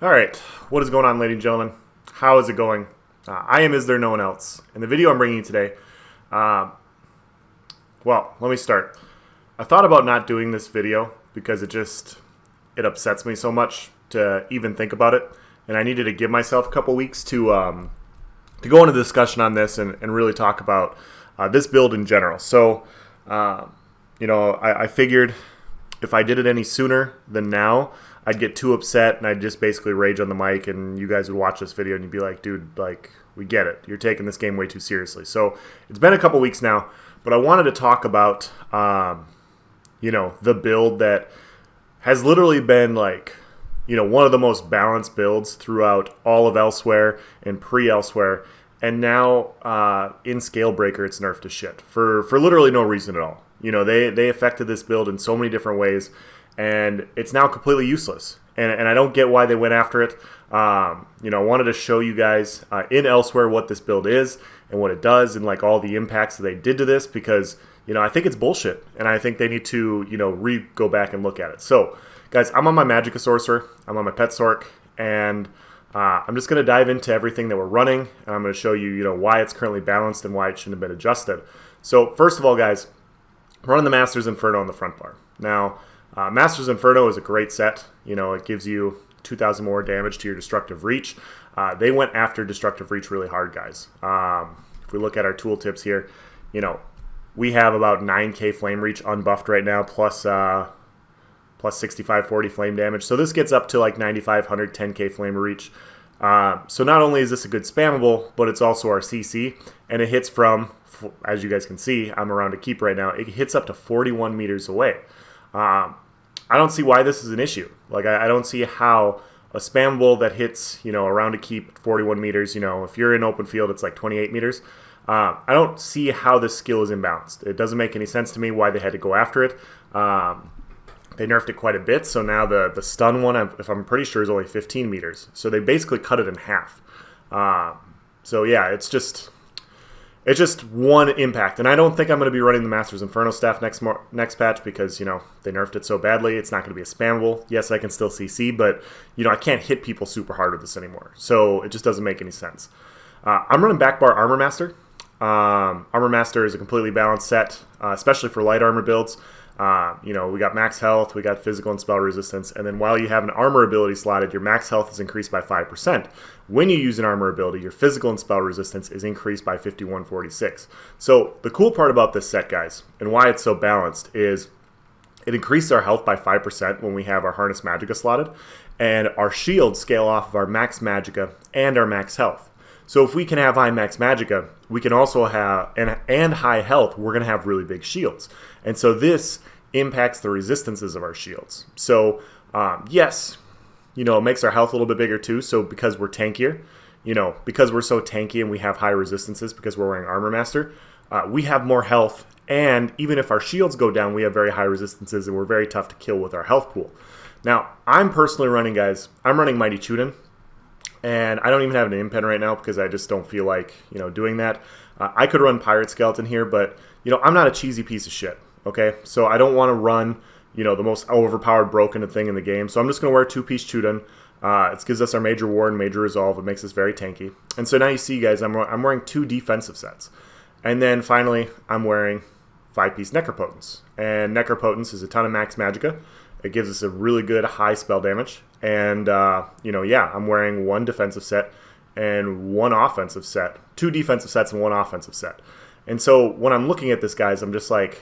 All right, what is going on, ladies and gentlemen? How is it going? I am Is There No One Else? In the video I'm bringing you today, well, let me start. I thought about not doing this video because it upsets me so much to even think about it, and I needed to give myself a couple weeks to go into discussion on this and really talk about this build in general. So, I figured if I did it any sooner than now, I'd get too upset and I'd just basically rage on the mic, and you guys would watch this video and you'd be like, dude, like, we get it. You're taking this game way too seriously. So it's been a couple weeks now, but I wanted to talk about, the build that has literally been like, one of the most balanced builds throughout all of Elsweyr and pre-Elsweyr. And now in Scalebreaker, it's nerfed to shit for literally no reason at all. They affected this build in so many different ways, and it's now completely useless. And I don't get why they went after it. I wanted to show you guys in Elsweyr what this build is and what it does and like all the impacts that they did to this, because I think it's bullshit, and I think they need to go back and look at it. So guys, I'm on my Magicka Sorcerer, I'm on my Pet Sorc, and I'm just going to dive into everything that we're running, and I'm going to show you why it's currently balanced and why it shouldn't have been adjusted. So first of all, guys, we're running the Master's Inferno on the front bar. Now, Master's Inferno is a great set. It gives you 2,000 more damage to your Destructive Reach. They went after Destructive Reach really hard, guys. If we look at our tooltips here, we have about 9k Flame Reach unbuffed right now, plus 6540 flame damage. So this gets up to like 9,500, 10k Flame Reach. So not only is this a good spammable, but it's also our CC, and it hits from, as you guys can see, I'm around a keep right now, it hits up to 41 meters away. I don't see why this is an issue. Like, I don't see how a spammable that hits, around a keep 41 meters, if you're in open field, it's like 28 meters. I don't see how this skill is imbalanced. It doesn't make any sense to me why they had to go after it. They nerfed it quite a bit, so now the stun one, if I'm pretty sure, is only 15 meters. So they basically cut it in half. So yeah, it's just one impact. And I don't think I'm going to be running the Master's Inferno staff next patch because, they nerfed it so badly. It's not going to be a spammable. Yes, I can still CC, but, I can't hit people super hard with this anymore. So it just doesn't make any sense. I'm running backbar Armor Master. Armor Master is a completely balanced set, especially for light armor builds. We got max health, we got physical and spell resistance, and then while you have an armor ability slotted, your max health is increased by 5%. When you use an armor ability, your physical and spell resistance is increased by 5146. So the cool part about this set, guys, and why it's so balanced, is it increases our health by 5% when we have our Harness Magicka slotted, and our shields scale off of our max Magicka and our max health. So if we can have high max Magicka, we can also have, and high health, we're going to have really big shields. And so this impacts the resistances of our shields. So yes, it makes our health a little bit bigger too. So because we're tankier, because we're so tanky and we have high resistances because we're wearing Armor Master, we have more health. And even if our shields go down, we have very high resistances and we're very tough to kill with our health pool. Now, I'm personally running, guys, I'm running Mighty Chuden. And I don't even have an impen right now because I just don't feel like, doing that. I could run Pirate Skeleton here, but, I'm not a cheesy piece of shit, okay? So I don't want to run, the most overpowered broken thing in the game. So I'm just going to wear 2-piece Chuden. It gives us our Major War and Major Resolve. It makes us very tanky. And so now you see, guys, I'm wearing 2 defensive sets. And then finally, I'm wearing 5-piece Necropotence. And Necropotence is a ton of max Magicka. It gives us a really good high spell damage. And, I'm wearing 1 defensive set and 1 offensive set. 2 defensive sets and 1 offensive set. And so when I'm looking at this, guys, I'm just like,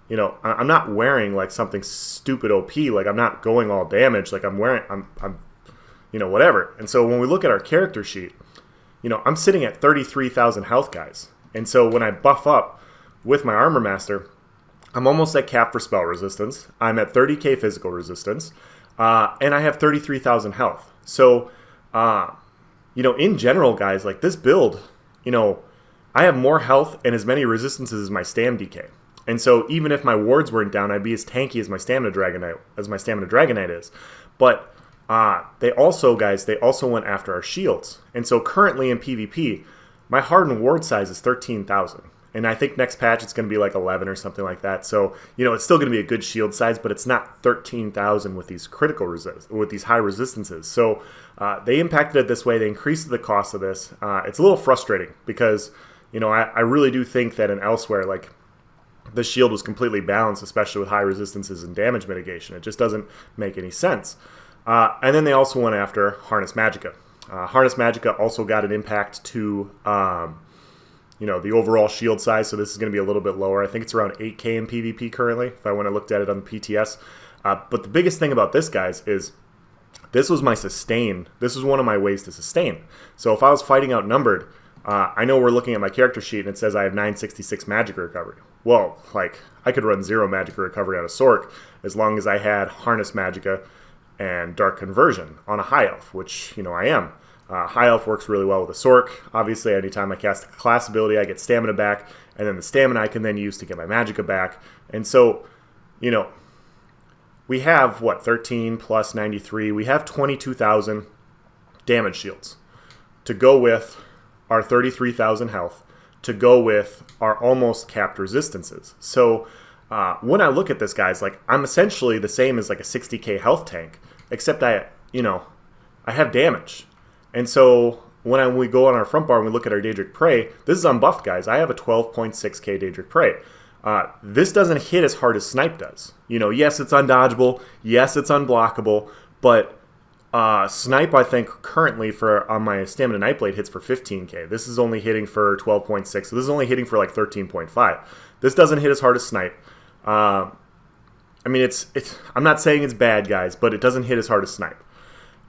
I'm not wearing like something stupid OP. Like, I'm not going all damage. Like, I'm whatever. And so when we look at our character sheet, I'm sitting at 33,000 health, guys. And so when I buff up with my Armor Master, I'm almost at cap for spell resistance. I'm at 30k physical resistance. And I have 33,000 health. So, in general, guys, like this build, I have more health and as many resistances as my Stam DK. And so even if my wards weren't down, I'd be as tanky as my Stamina Dragonite is. But they also went after our shields. And so currently in PvP, my hardened ward size is 13,000. And I think next patch it's going to be like 11 or something like that. So, it's still going to be a good shield size, but it's not 13,000 with these with these high resistances. So they impacted it this way. They increased the cost of this. It's a little frustrating because, I really do think that in Elsweyr, like, the shield was completely balanced, especially with high resistances and damage mitigation. It just doesn't make any sense. And then they also went after Harness Magicka. Harness Magicka also got an impact to the overall shield size, so this is going to be a little bit lower. I think it's around 8k in PvP currently, if I went and looked at it on the PTS. But the biggest thing about this, guys, is this was my sustain. This was one of my ways to sustain. So if I was fighting outnumbered, I know we're looking at my character sheet and it says I have 966 magic recovery. Well, like, I could run 0 magic recovery out of Sork as long as I had Harness Magicka and Dark Conversion on a High Elf, which, I am. High Elf works really well with a Sork. Obviously, anytime I cast a class ability, I get stamina back, and then the stamina I can then use to get my Magicka back. And so, we have, 13 plus 93. We have 22,000 damage shields to go with our 33,000 health, to go with our almost capped resistances. So when I look at this, guys, like, I'm essentially the same as like a 60k health tank, except I have damage. And so when we go on our front bar and we look at our Daedric Prey, this is unbuffed, guys. I have a 12.6k Daedric Prey. This doesn't hit as hard as Snipe does. Yes, it's undodgeable. Yes, it's unblockable. But Snipe, I think, currently on my Stamina Nightblade hits for 15k. This is only hitting for 12.6. So this is only hitting for like 13.5. This doesn't hit as hard as Snipe. I mean, I'm not saying it's bad, guys, but it doesn't hit as hard as Snipe.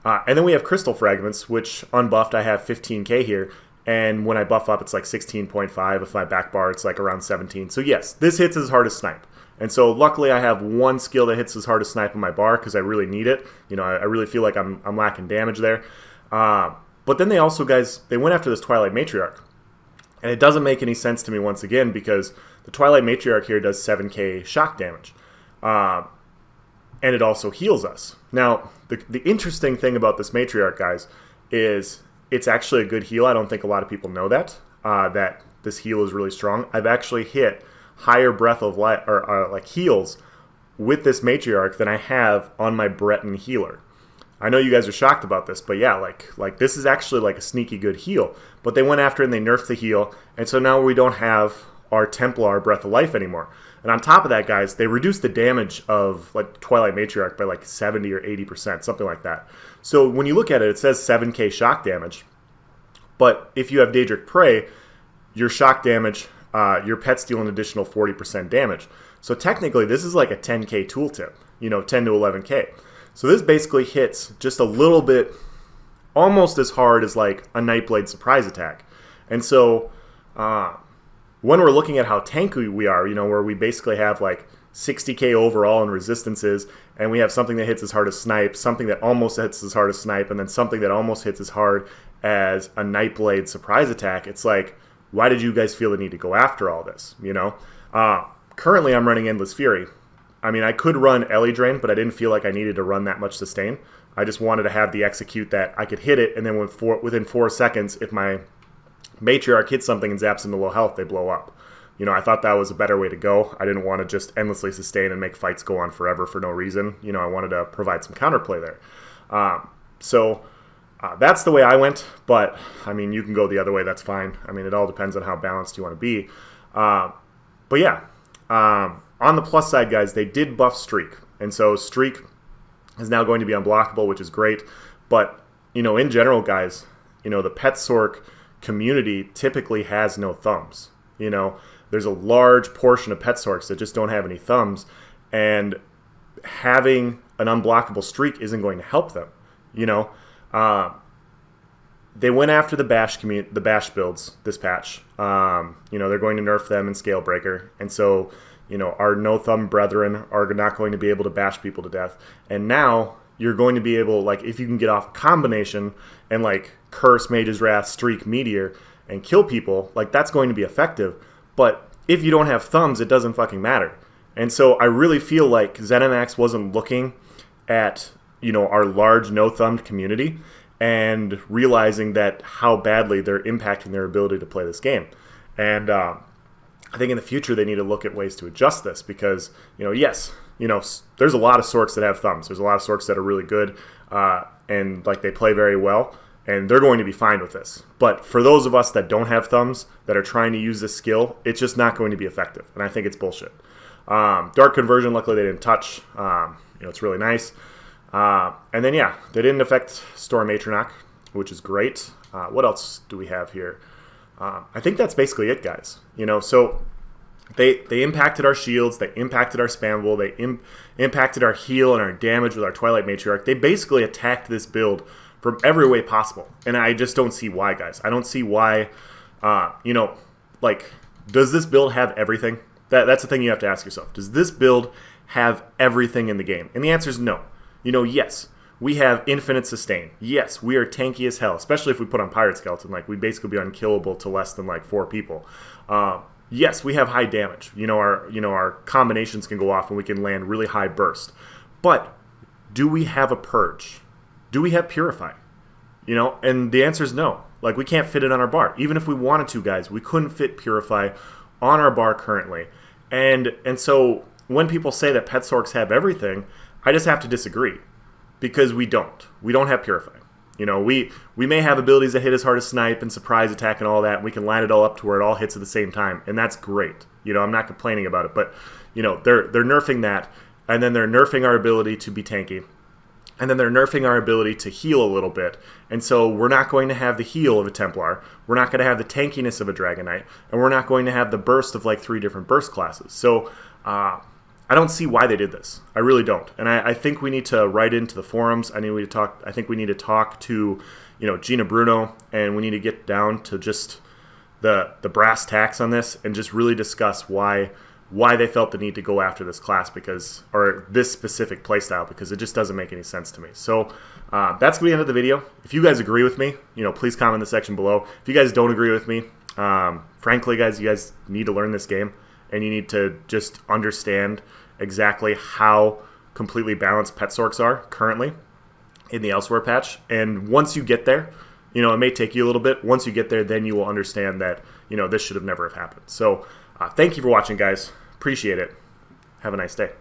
And then we have Crystal Fragments, which unbuffed I have 15k here. And when I buff up, it's like 16.5. With my back bar, it's like around 17. So yes, this hits as hard as Snipe. And so luckily I have one skill that hits as hard as Snipe on my bar because I really need it. I really feel like I'm lacking damage there. But then they also, guys, they went after this Twilight Matriarch. And it doesn't make any sense to me once again because the Twilight Matriarch here does 7k shock damage. And it also heals us. Now, the interesting thing about this Matriarch, guys, is it's actually a good heal. I don't think a lot of people know that this heal is really strong. I've actually hit higher Breath of Life, or like heals with this Matriarch than I have on my Breton healer. I know you guys are shocked about this, but yeah, like this is actually like a sneaky good heal. But they went after it and they nerfed the heal, and so now we don't have our Templar Breath of Life anymore. And on top of that, guys, they reduced the damage of like Twilight Matriarch by like 70 or 80%, something like that. So when you look at it, it says 7k shock damage. But if you have Daedric Prey, your shock damage, your pets deal an additional 40% damage. So technically, this is like a 10k tooltip, 10 to 11k. So this basically hits just a little bit, almost as hard as like a Nightblade surprise attack. And so when we're looking at how tanky we are, where we basically have like 60k overall in resistances, and we have something that hits as hard as Snipe, something that almost hits as hard as Snipe, and then something that almost hits as hard as a Nightblade surprise attack, it's like, why did you guys feel the need to go after all this, Currently, I'm running Endless Fury. I mean, I could run Ellie Drain, but I didn't feel like I needed to run that much sustain. I just wanted to have the execute that I could hit it, and then within 4 seconds, if my Matriarch hits something and zaps into low health, they blow up. I thought that was a better way to go. I didn't want to just endlessly sustain and make fights go on forever for no reason. I wanted to provide some counterplay there. So that's the way I went, but, I mean, you can go the other way, that's fine. I mean, it all depends on how balanced you want to be. But yeah, on the plus side, guys, they did buff Streak. And so Streak is now going to be unblockable, which is great. But, in general, guys, the Pet Sork community typically has no thumbs. There's a large portion of Pet Sorks that just don't have any thumbs, and having an unblockable Streak isn't going to help them. They went after the bash builds this patch. They're going to nerf them in Scalebreaker, and so our no thumb brethren are not going to be able to bash people to death. And now you're going to be able, like, if you can get off a combination and like Curse, Mage's Wrath, Streak, Meteor, and kill people, like, that's going to be effective. But if you don't have thumbs, it doesn't fucking matter. And so I really feel like ZeniMax wasn't looking at our large no-thumbed community and realizing that how badly they're impacting their ability to play this game. And I think in the future they need to look at ways to adjust this because, yes, there's a lot of sorts that have thumbs. There's a lot of sorts that are really good and like they play very well, and they're going to be fine with this. But for those of us that don't have thumbs, that are trying to use this skill, it's just not going to be effective, and I think it's bullshit. Dark conversion, luckily they didn't touch. It's really nice. And then, yeah, they didn't affect Storm Atronach, which is great. What else do we have here? I think that's basically it, guys. So they impacted our shields, they impacted our spammable, they impacted our heal and our damage with our Twilight Matriarch. They basically attacked this build from every way possible, and I just don't see why, guys. I don't see why, does this build have everything? That's the thing you have to ask yourself. Does this build have everything in the game? And the answer is no. Yes, we have infinite sustain. Yes, we are tanky as hell, especially if we put on Pirate Skeleton. Like, we basically be unkillable to less than, 4 people. Yes, we have high damage. Our combinations can go off and we can land really high burst. But do we have a Purge? Do we have Purify? And the answer is no. We can't fit it on our bar. Even if we wanted to, guys, we couldn't fit Purify on our bar currently. And so when people say that Pet Sorks have everything, I just have to disagree, because we don't. We don't have Purify. We may have abilities that hit as hard as Snipe and Surprise Attack and all that, and we can line it all up to where it all hits at the same time, and that's great. I'm not complaining about it, but they're nerfing that, and then they're nerfing our ability to be tanky, and then they're nerfing our ability to heal a little bit, and so we're not going to have the heal of a Templar, we're not going to have the tankiness of a Dragon Knight, and we're not going to have the burst of 3 different burst classes. So I don't see why they did this. I really don't. And I think we need to write into the forums. I think we need to talk to, Gina Bruno, and we need to get down to just the brass tacks on this and just really discuss why they felt the need to go after this class or this specific playstyle, because it just doesn't make any sense to me. So that's going to be the end of the video. If you guys agree with me, please comment in the section below. If you guys don't agree with me, frankly, guys, you guys need to learn this game, and you need to just understand exactly how completely balanced Pet Sorks are currently in the Elsweyr patch. And once you get there, it may take you a little bit. Once you get there, then you will understand that, this should have never have happened. So thank you for watching, guys. Appreciate it. Have a nice day.